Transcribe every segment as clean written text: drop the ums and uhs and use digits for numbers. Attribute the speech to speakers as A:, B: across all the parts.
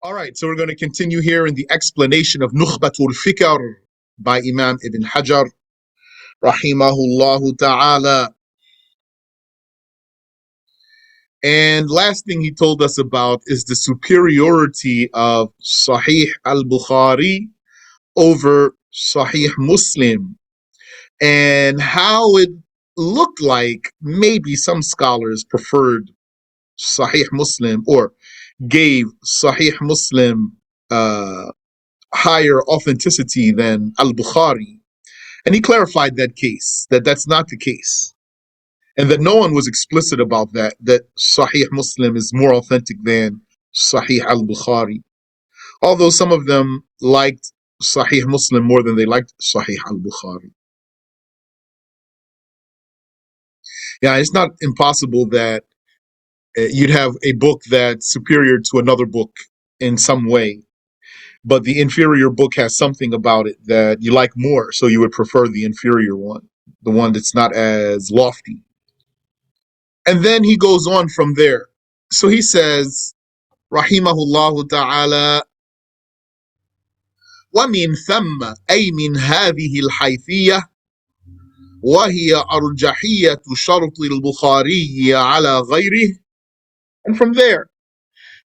A: All right, so we're going to continue here in the explanation of Nukhbat Al-Fikar by Imam Ibn Hajar, rahimahullah ta'ala. And last thing he told us about is the superiority of Sahih al-Bukhari over Sahih Muslim, and how it looked like maybe some scholars preferred Sahih Muslim or gave Sahih Muslim higher authenticity than al-Bukhari. And he clarified that case, that that's not the case. And that no one was explicit about that Sahih Muslim is more authentic than Sahih al-Bukhari. Although some of them liked Sahih Muslim more than they liked Sahih al-Bukhari. Yeah, it's not impossible that you'd have a book that's superior to another book in some way, but the inferior book has something about it that you like more, so you would prefer the inferior one, the one that's not as lofty. And then he goes on from there. So he says, rahimahullah ta'ala, وَمِنْ ثَمَّ أي من هذه الحيثية وهي أرجحية شرط البخاري على غيره. And from there,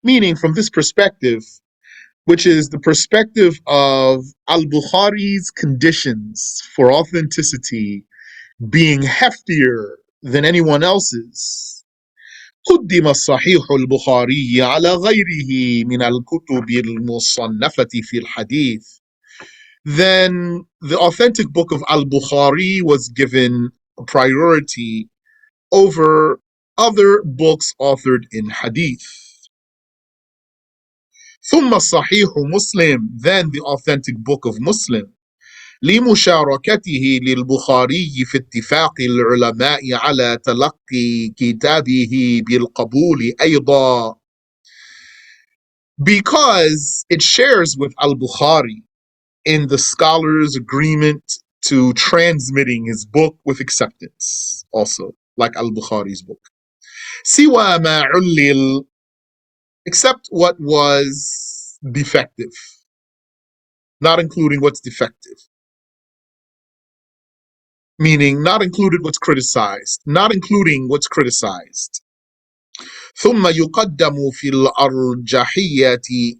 A: meaning from this perspective, which is the perspective of al-Bukhari's conditions for authenticity being heftier than anyone else's, قدم الصحيح البخاري على غيره من الكتب المصنفة في الحديث. Then the authentic book of al-Bukhari was given priority over other books authored in hadith. ثم صحيح مسلم, then the authentic book of Muslim, لمشاركته للبخاري في اتفاق العلماء على تلقي كتابه بالقبول أيضا, because it shares with al-Bukhari in the scholars' agreement to transmitting his book with acceptance, also like al-Bukhari's book. سوى ما علل, except what was defective, not including what's defective, meaning not included what's criticized, not including what's criticized. ثم يقدم في الأرجحية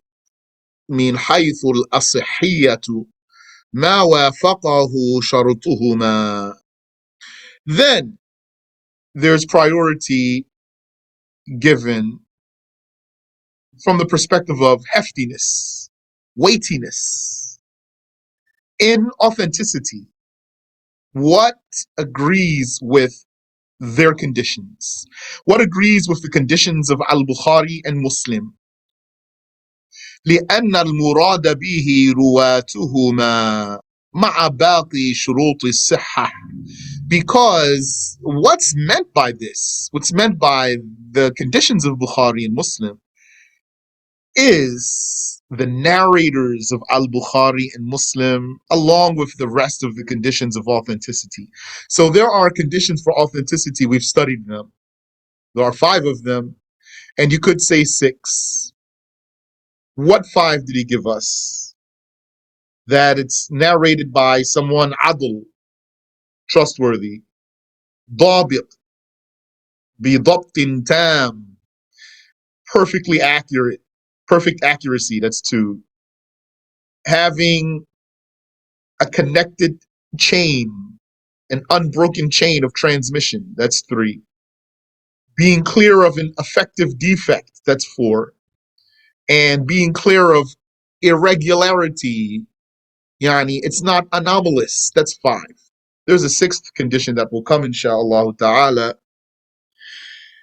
A: من حيث الأصحية ما وافقه شرطهما. Then there's priority given from the perspective of heftiness, weightiness, in authenticity. What agrees with their conditions? What agrees with the conditions of al-Bukhari and Muslim? لأن المراد به رواتهما مع باقي شروط الصحة, because what's meant by this, what's meant by the conditions of Bukhari and Muslim, is the narrators of al-Bukhari and Muslim along with the rest of the conditions of authenticity. So there are conditions for authenticity, we've studied them. There are 5 of them, and you could say 6. What 5 did he give us? That it's narrated by someone adl, trustworthy, ضابط, بضبط tam, perfectly accurate, perfect accuracy, that's 2. Having a connected chain, an unbroken chain of transmission, that's 3. Being clear of an effective defect, that's 4. And being clear of irregularity, yani it's not anomalous, that's 5. There's a 6th condition that will come, inshallah ta'ala.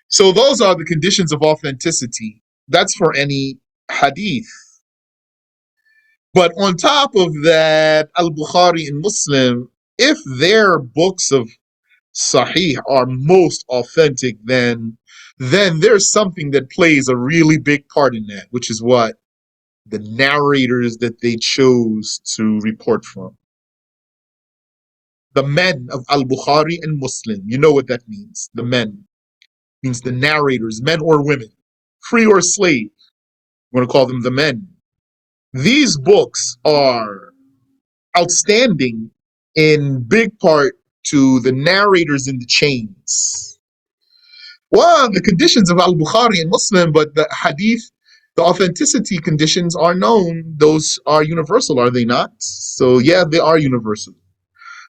A: So those are the conditions of authenticity. That's for any hadith. But on top of that, al-Bukhari and Muslim, if their books of Sahih are most authentic, then there's something that plays a really big part in that, which is what? The narrators that they chose to report from. The men of al-Bukhari and Muslim, you know what that means. The men means the narrators, men or women, free or slave. I'm going to call them the men. These books are outstanding in big part to the narrators in the chains. Well, the conditions of Al-Bukhari and Muslim, but the hadith, the authenticity conditions are known. Those are universal, are they not? So yeah, they are universal.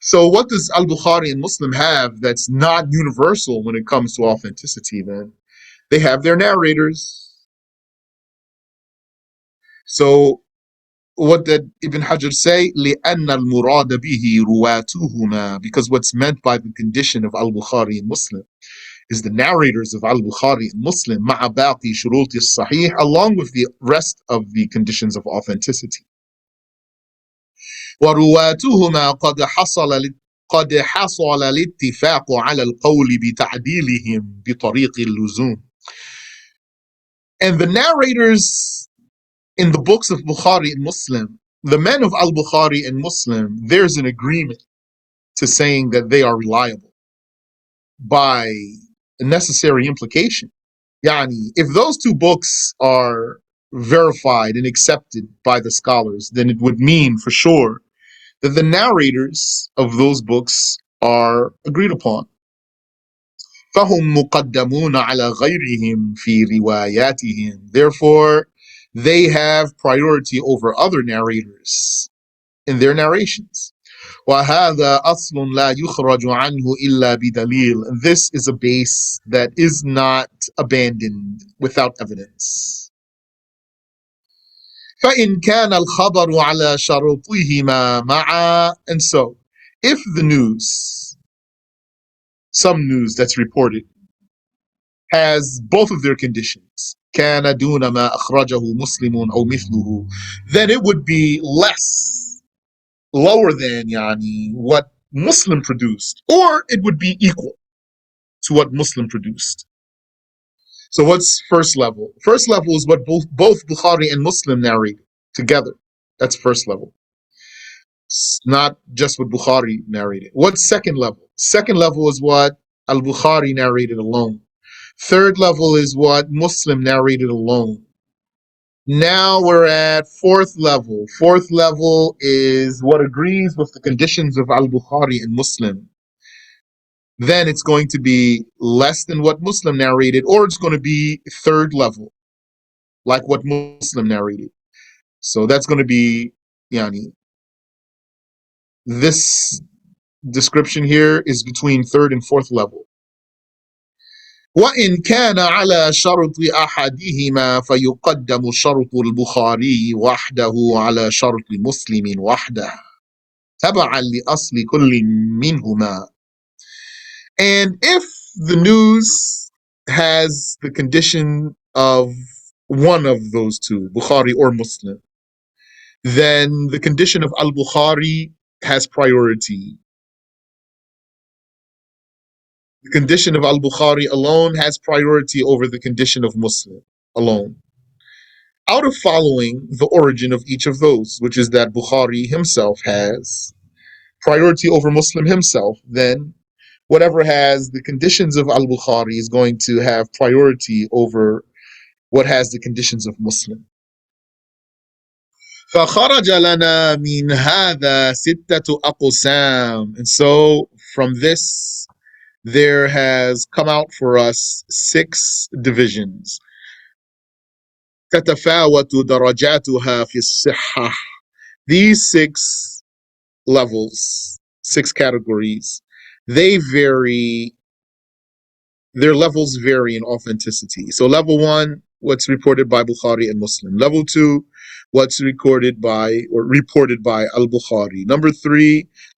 A: So what does Al-Bukhari and Muslim have that's not universal when it comes to authenticity then? They have their narrators. So what did Ibn Hajar say? لأن المراد به رواتهما, because what's meant by the condition of Al-Bukhari and Muslim is the narrators of Al-Bukhari and Muslim مع باقي شروط الصحيح, along with the rest of the conditions of authenticity. ورواتهما قد حصل الاتفاق على القول بتعديلهم بطريق اللزوم. And the narrators in the books of Bukhari and Muslim, the men of Al-Bukhari and Muslim, there's an agreement to saying that they are reliable by a necessary implication. Yani, if those two books are verified and accepted by the scholars, then it would mean for sure that the narrators of those books are agreed upon. فهم مقدمون على غيرهم في رواياتهم. Therefore, they have priority over other narrators in their narrations. وهذا أصل لا يخرج عنه إلا بدليل. And this is a base that is not abandoned without evidence. فإن كان الخبر على شرطهما معا. And so, if the news, some news that's reported, has both of their conditions, كان دون ما أخرجه مسلم أو مثله, then it would be less, lower than يعني what Muslim produced, or it would be equal to what Muslim produced. So what's first level? First level is what both Bukhari and Muslim narrate together. That's first level. It's not just what Bukhari narrated. What's second level? Second level is what Al-Bukhari narrated alone. Third level is what Muslim narrated alone. Now we're at fourth level. Fourth level is what agrees with the conditions of Al-Bukhari and Muslim. Then it's going to be less than what Muslim narrated, or it's going to be third level, like what Muslim narrated. So that's going to be, yani, this description here is between third and fourth level. وإن كان على شرط أحدهما فيقدم شرط البخاري وحده على شرط مسلم وحده تبعا لأصل كل منهما. And if the news has the condition of one of those two, Bukhari or Muslim, then the condition of Al-Bukhari has priority. The condition of Al-Bukhari alone has priority over the condition of Muslim alone. Out of following the origin of each of those, which is that Bukhari himself has priority over Muslim himself, then whatever has the conditions of Al-Bukhari is going to have priority over what has the conditions of Muslim. فخرج لنا من هذا ستة أقسام. And so from this there has come out for us 6 divisions. تتفاوت درجاتها في الصحة. These 6 levels, 6 categories, they vary, their levels vary in authenticity. So level 1, what's reported by Bukhari and Muslim. Level 2, what's recorded by or reported by Al-Bukhari.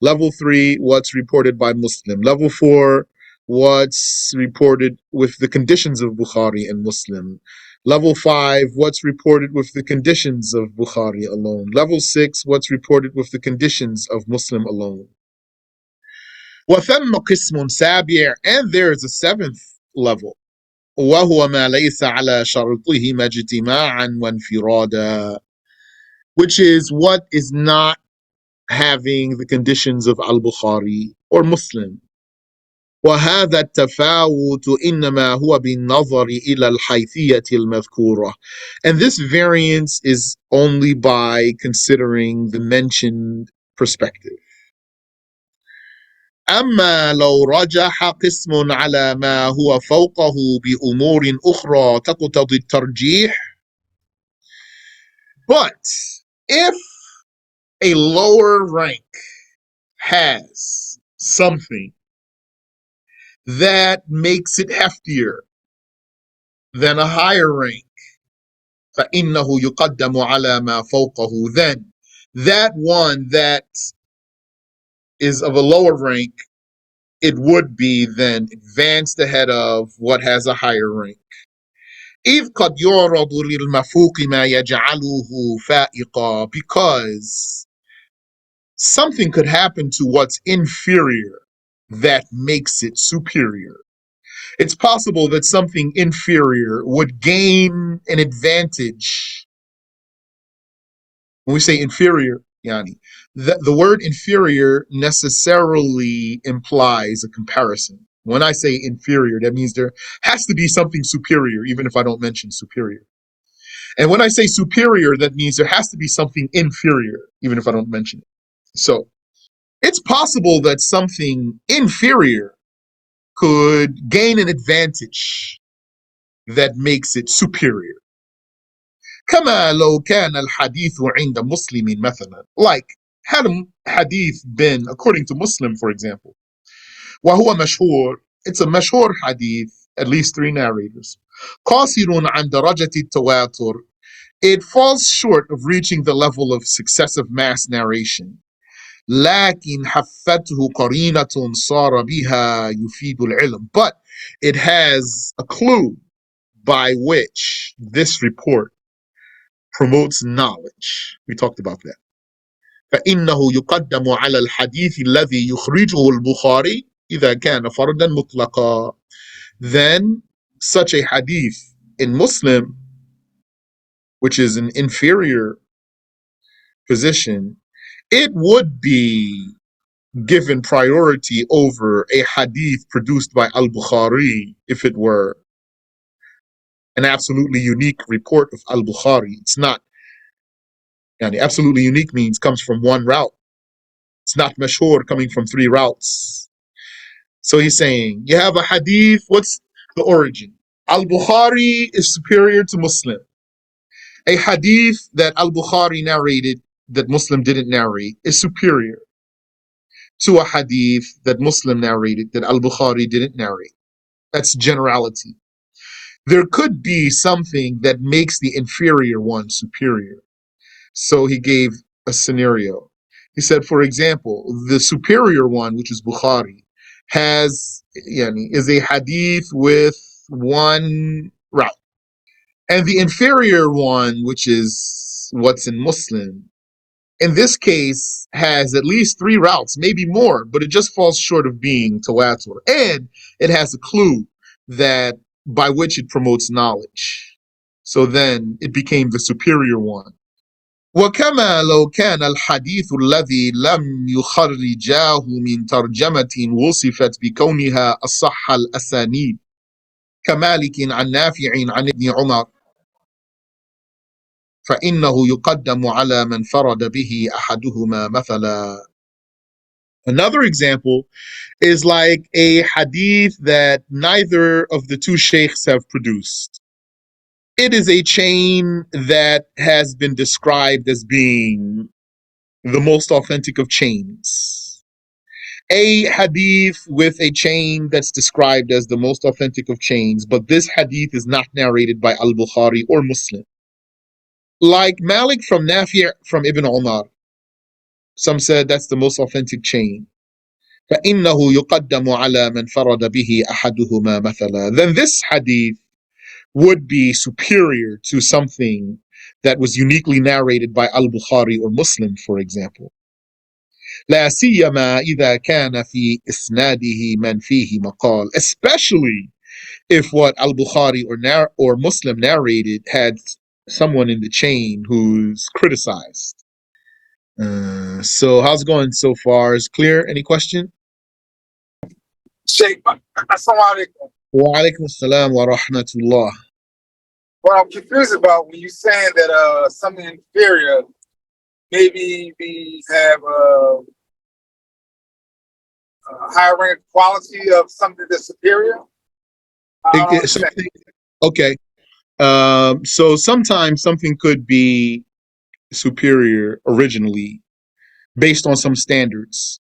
A: Level 3, what's reported by Muslim. Level 4, what's reported with the conditions of Bukhari and Muslim. Level 5, what's reported with the conditions of Bukhari alone. Level 6, what's reported with the conditions of Muslim alone. وَثَمَّ قِسْمٌ سَابِعٌ, and there is a 7th level. وَهُوَ مَا لَيْسَ عَلَى شَرْطِهِمَا اجْتِمَاعًا وَانْفِرَادًا, which is what is not having the conditions of Al-Bukhari or Muslim. وهذا التفاوت إنما هو بالنظر إلى الحيثية المذكورة. And this variance is only by considering the mentioned perspective. أما لو رجح قسم على ما هو فوقه بأمور أخرى تقتضي الترجيح. But if a lower rank has something that makes it heftier than a higher rank, فإنه يقدم على ما فوقه, then that one that is of a lower rank, it would be then advanced ahead of what has a higher rank. إذ قد يعرض للمفوق ما يجعله فائقا, because something could happen to what's inferior that makes it superior. It's possible that something inferior would gain an advantage. When we say inferior, yani, the word inferior necessarily implies a comparison. When I say inferior, that means there has to be something superior, even if I don't mention superior. And when I say superior, that means there has to be something inferior, even if I don't mention it. So it's possible that something inferior could gain an advantage that makes it superior. كما لو كان الحديث عند مسلم مثلا, like had a hadith been according to Muslim, for example, وهو مشهور, it's a مشهور hadith, at least 3 narrators, قاصر عن درجة التواتر, it falls short of reaching the level of successive mass narration. لكن حفته قرينة صار بها يفيد العلم, but it has a clue by which this report promotes knowledge. We talked about that. فإنه يقدم على الحديث الذي يخرجه البخاري إذا كان فردا مطلقا. Then such a hadith in Muslim, which is an inferior position, it would be given priority over a hadith produced by Al-Bukhari if it were an absolutely unique report of Al-Bukhari. It's not, and absolutely unique means comes from one route. It's not mashhur coming from 3 routes. So he's saying, you have a hadith, what's the origin? Al-Bukhari is superior to Muslim. A hadith that Al-Bukhari narrated that Muslim didn't narrate is superior to a hadith that Muslim narrated that Al-Bukhari didn't narrate. That's generality. There could be something that makes the inferior one superior. So he gave a scenario. He said, for example, the superior one, which is Bukhari, is a hadith with 1 route. And the inferior one, which is what's in Muslim, in this case has at least 3 routes, maybe more, but it just falls short of being tawatur. And it has a clue that by which it promotes knowledge. So then it became the superior one. وكما لو كان الحديث الذي لم يخرجاه من ترجمة وصفت بكونها أصح الأسانيد كمالك عن نافع عن ابن عمر فإنه يقدم على من فرد به أحدهما مثلا. Another example is like a hadith that neither of the 2 sheikhs have produced. It is a chain that has been described as being the most authentic of chains. A hadith with a chain that's described as the most authentic of chains, but this hadith is not narrated by Al-Bukhari or Muslim. Like Malik from Nafi' from Ibn Umar. Some said that's the most authentic chain. فإنه يقدم على من فرد به أحدهما مثلا. Then this hadith would be superior to something that was uniquely narrated by Al-Bukhari or Muslim, for example. لا سيما إذا كان في إسناده من فيه مقال, especially if what Al-Bukhari or Muslim narrated had someone in the chain who's criticized. So how's it going so far? Is clear? Any question?
B: Sheikh, assalamu alaikum.
A: Wa alaikum assalam wa rahmatullah.
B: What I'm confused about when you're saying that something inferior maybe we have a higher rank quality of something that's superior. I don't understand.
A: Okay. So sometimes something could be superior originally based on some standards,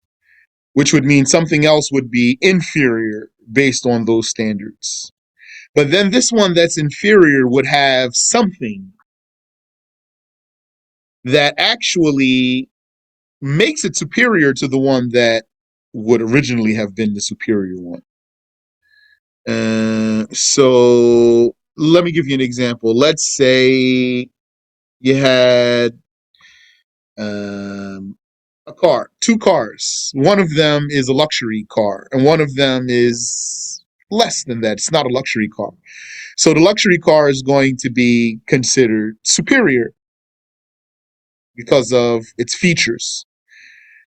A: which would mean something else would be inferior based on those standards. But then this one that's inferior would have something that actually makes it superior to the one that would originally have been the superior one. So let me give you an example. Let's say you had a car, two cars. One of them is a luxury car, and one of them is less than that. It's not a luxury car. So the luxury car is going to be considered superior because of its features.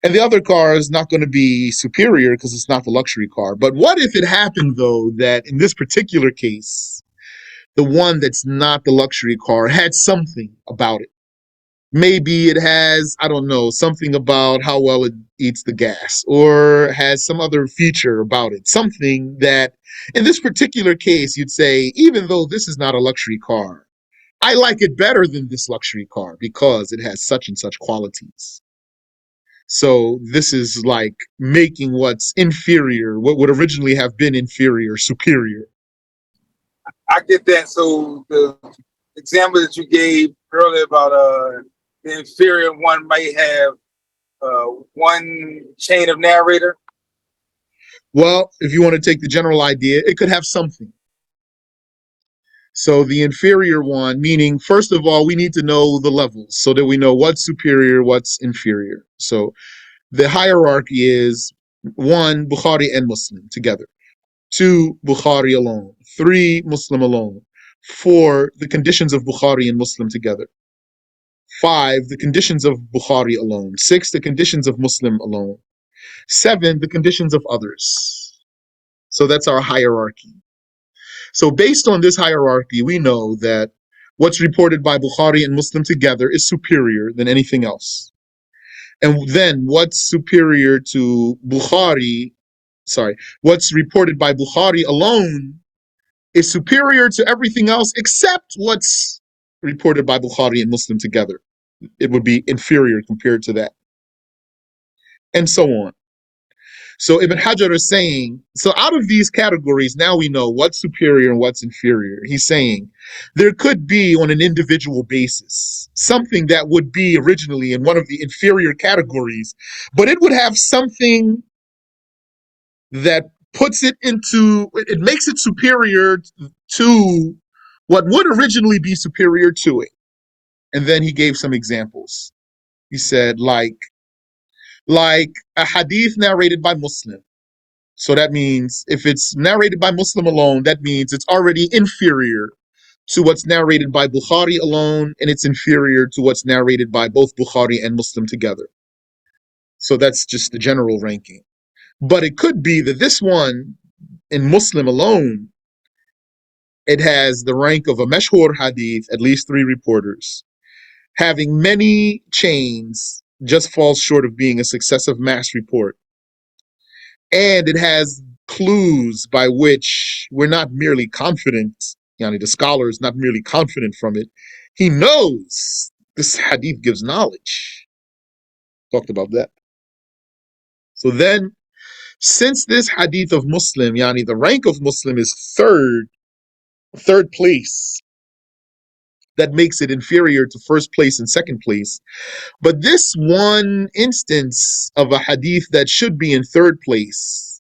A: And the other car is not going to be superior because it's not the luxury car. But what if it happened, though, that in this particular case, the one that's not the luxury car had something about it? Maybe it has, I don't know, something about how well it eats the gas, or has some other feature about it. Something that, in this particular case, you'd say, even though this is not a luxury car, I like it better than this luxury car because it has such and such qualities. So this is like making what's inferior, what would originally have been inferior, superior.
B: I get that. So the example that you gave earlier about the inferior one might have one chain of narrator.
A: Well, if you want to take the general idea, it could have something. So the inferior one, meaning, first of all, we need to know the levels so that we know what's superior, what's inferior. So the hierarchy is 1, Bukhari and Muslim together. 2, Bukhari alone. 3, Muslim alone. 4, the conditions of Bukhari and Muslim together. 5, the conditions of Bukhari alone. 6, the conditions of Muslim alone. 7, the conditions of others. So that's our hierarchy. So based on this hierarchy, we know that what's reported by Bukhari and Muslim together is superior than anything else. And then what's superior to what's reported by Bukhari alone is superior to everything else except what's reported by Bukhari and Muslim together. It would be inferior compared to that. And so on. So Ibn Hajar is saying, so out of these categories, now we know what's superior and what's inferior. He's saying there could be, on an individual basis, something that would be originally in one of the inferior categories, but it would have something that it makes it superior to what would originally be superior to it. And then he gave some examples. He said, like a hadith narrated by Muslim. So that means if it's narrated by Muslim alone, that means it's already inferior to what's narrated by Bukhari alone, and it's inferior to what's narrated by both Bukhari and Muslim together. So that's just the general ranking. But it could be that this one, in Muslim alone, it has the rank of a mashhur hadith, at least 3 reporters. Having many chains just falls short of being a successive mass report. And it has clues by which we're not merely confident, the scholar is not merely confident from it. He knows this hadith gives knowledge. Talked about that. So then, since this hadith of Muslim, the rank of Muslim is third place, that makes it inferior to first place and second place. But this one instance of a hadith that should be in third place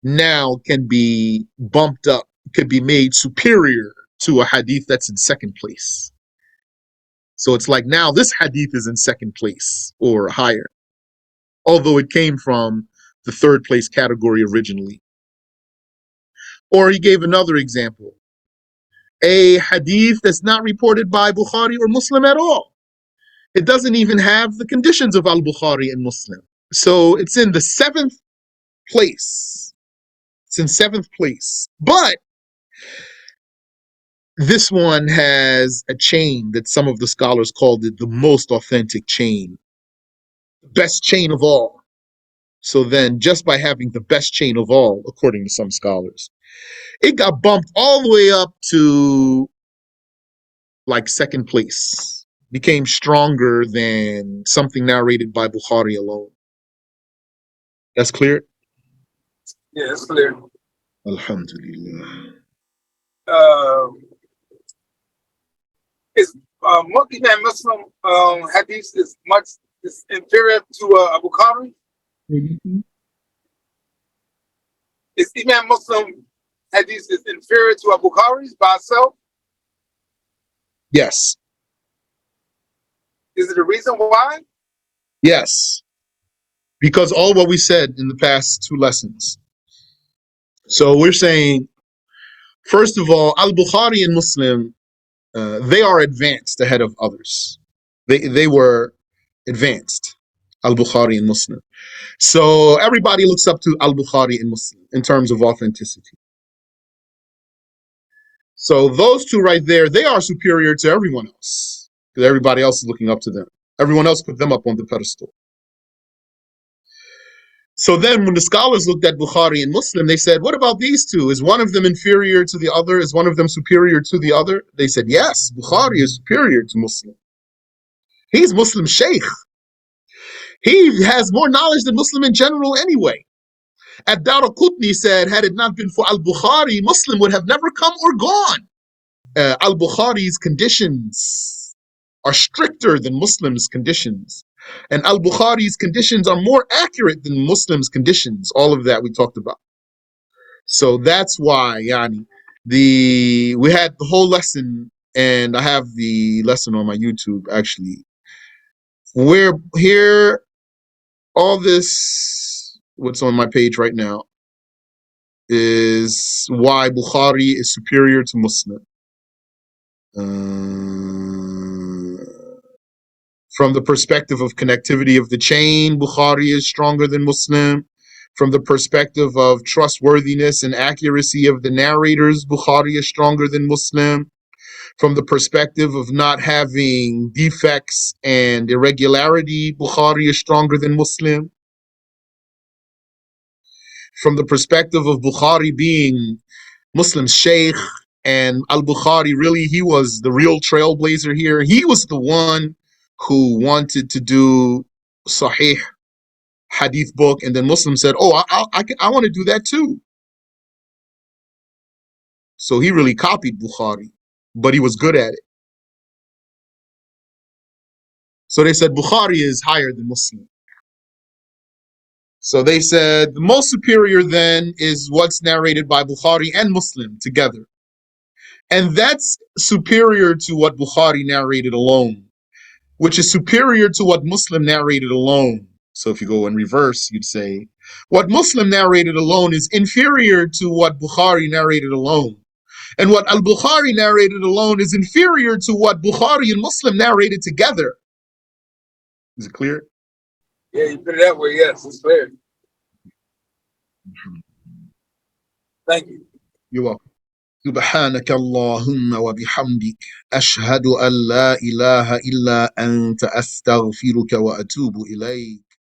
A: now can be bumped up, could be made superior to a hadith that's in second place. So it's like now this hadith is in second place or higher, although it came from the third place category originally. Or he gave another example. A hadith that's not reported by Bukhari or Muslim at all. It doesn't even have the conditions of al-Bukhari and Muslim. So it's in the 7th place It's in 7th place. But this one has a chain that some of the scholars called it the most authentic chain, best chain of all. So then, just by having the best chain of all, according to some scholars, it got bumped all the way up to like 2nd place, became stronger than something narrated by Bukhari alone. That's clear?
B: Yeah, it's clear.
A: Alhamdulillah.
B: Is Imam Muslim hadith is inferior to Abu Bukhari?
A: Mm-hmm.
B: Is Imam Muslim hadith is inferior to Abu Bukhari's by itself?
A: Yes.
B: Is it a reason why?
A: Yes. Because all what we said in the past 2 lessons. So we're saying, first of all, Al-Bukhari and Muslim, they are advanced ahead of others. They were advanced, Al-Bukhari and Muslim. So everybody looks up to Al-Bukhari and Muslim in terms of authenticity. So those 2 right there, they are superior to everyone else, because everybody else is looking up to them. Everyone else put them up on the pedestal. So then when the scholars looked at Bukhari and Muslim, they said, what about these 2? Is one of them inferior to the other? Is one of them superior to the other? They said, yes, Bukhari is superior to Muslim. He's Muslim Sheikh. He has more knowledge than Muslim in general anyway. Ad-Daraqutni said, had it not been for Al-Bukhari, Muslim would have never come or gone. Al-Bukhari's conditions are stricter than Muslims' conditions. And Al-Bukhari's conditions are more accurate than Muslims' conditions. All of that we talked about. So that's why, we had the whole lesson, and I have the lesson on my YouTube, actually. Where here, all this, what's on my page right now, is why Bukhari is superior to Muslim. From the perspective of connectivity of the chain, Bukhari is stronger than Muslim. From the perspective of trustworthiness and accuracy of the narrators, Bukhari is stronger than Muslim. From the perspective of not having defects and irregularity, Bukhari is stronger than Muslim. From the perspective of Bukhari being Muslim Sheikh, and Al-Bukhari, really, he was the real trailblazer here. He was the one who wanted to do Sahih Hadith book, and then Muslim said, oh, I want to do that too. So he really copied Bukhari, but he was good at it. So they said Bukhari is higher than Muslim. So they said the most superior then is what's narrated by Bukhari and Muslim together. And that's superior to what Bukhari narrated alone, which is superior to what Muslim narrated alone. So if you go in reverse, you'd say, what Muslim narrated alone is inferior to what Bukhari narrated alone. And what Al-Bukhari narrated alone is inferior to what Bukhari and Muslim narrated together. Is it clear?
B: Yeah, you put it that way, yes, it's clear. Thank you.
A: You're welcome. سبحانك اللهم وبحمدك أشهد أن لا إله إلا أنت أستغفرك وأتوب إليك